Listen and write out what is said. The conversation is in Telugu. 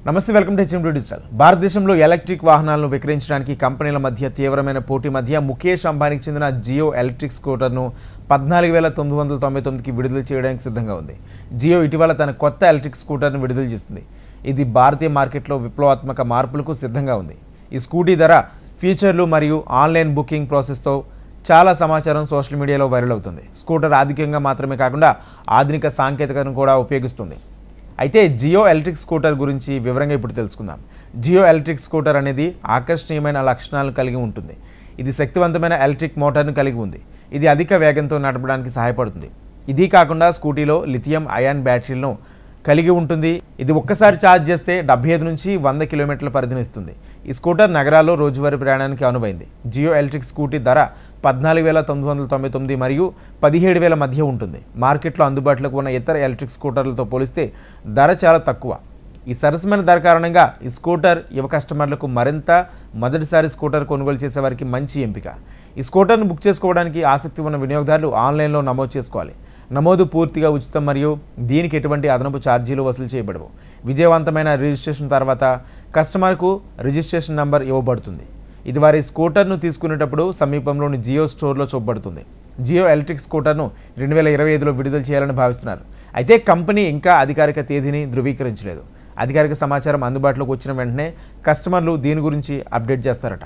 నమస్తే, వెల్కమ్ టు హెచ్ఎం2 డిజిటల్. భారతదేశంలో ఎలక్ట్రిక్ వాహనాలను విక్రయించడానికి కంపెనీల మధ్య తీవ్రమైన పోటీ మధ్య ముఖేష్ అంబానీకి చెందిన జియో ఎలక్ట్రిక్ స్కూటర్ను 14,999కి విడుదల చేయడానికి సిద్ధంగా ఉంది. జియో ఇటీవల తన కొత్త ఎలక్ట్రిక్ స్కూటర్ను విడుదల చేసింది. ఇది భారతీయ మార్కెట్లో విప్లవాత్మక మార్పులకు సిద్ధంగా ఉంది. ఈ స్కూటీ ధర, ఫీచర్లు మరియు ఆన్లైన్ బుకింగ్ ప్రాసెస్తో చాలా సమాచారం సోషల్ మీడియాలో వైరల్ అవుతుంది. స్కూటర్ ఆర్థికంగా మాత్రమే కాకుండా ఆధునిక సాంకేతికతను కూడా ఉపయోగిస్తుంది. అయితే జియో ఎలక్ట్రిక్ స్కూటర్ గురించి వివరంగా ఇప్పుడు తెలుసుకుందాం. జియో ఎలక్ట్రిక్ స్కూటర్ అనేది ఆకర్షణీయమైన లక్షణాలను కలిగి ఉంటుంది. ఇది శక్తివంతమైన ఎలక్ట్రిక్ మోటార్ను కలిగి ఉంది. ఇది అధిక వేగంతో నడపడానికి సహాయపడుతుంది. ఇది కాకుండా స్కూటీలో లిథియం అయాన్ బ్యాటరీలను కలిగి ఉంటుంది. ఇది ఒక్కసారి ఛార్జ్ చేస్తే 75 నుంచి 100 కిలోమీటర్ల పరిధిని ఇస్తుంది. ఈ స్కూటర్ నగరాల్లో రోజువారీ ప్రయాణానికి అనువైంది. జియో ఎలక్ట్రిక్ స్కూటీ ధర 14,999 మరియు 17,000 మధ్య ఉంటుంది. మార్కెట్లో అందుబాటులోకి ఉన్న ఇతర ఎలక్ట్రిక్ స్కూటర్లతో పోలిస్తే ధర చాలా తక్కువ. ఈ సరసమైన ధర కారణంగా ఈ స్కూటర్ యువ కస్టమర్లకు మరింత మొదటిసారి స్కూటర్ కొనుగోలు చేసేవారికి మంచి ఎంపిక. ఈ స్కూటర్ను బుక్ చేసుకోవడానికి ఆసక్తి ఉన్న వినియోగదారులు ఆన్లైన్లో నమోదు చేసుకోవాలి. నమోదు పూర్తిగా ఉచితం మరియు దీనికి ఎటువంటి అదనపు ఛార్జీలు వసూలు చేయబడవు. విజయవంతమైన రిజిస్ట్రేషన్ తర్వాత కస్టమర్కు రిజిస్ట్రేషన్ నంబర్ ఇవ్వబడుతుంది. ఇది వారి స్కూటర్ను తీసుకునేటప్పుడు సమీపంలోని జియో స్టోర్లో చూపబడుతుంది. జియో ఎలక్ట్రిక్ స్కూటర్ను 2025లో విడుదల చేయాలని భావిస్తున్నారు. అయితే కంపెనీ ఇంకా అధికారిక తేదీని ధృవీకరించలేదు. అధికారిక సమాచారం అందుబాటులోకి వచ్చిన వెంటనే కస్టమర్లు దీని గురించి అప్డేట్ చేస్తారట.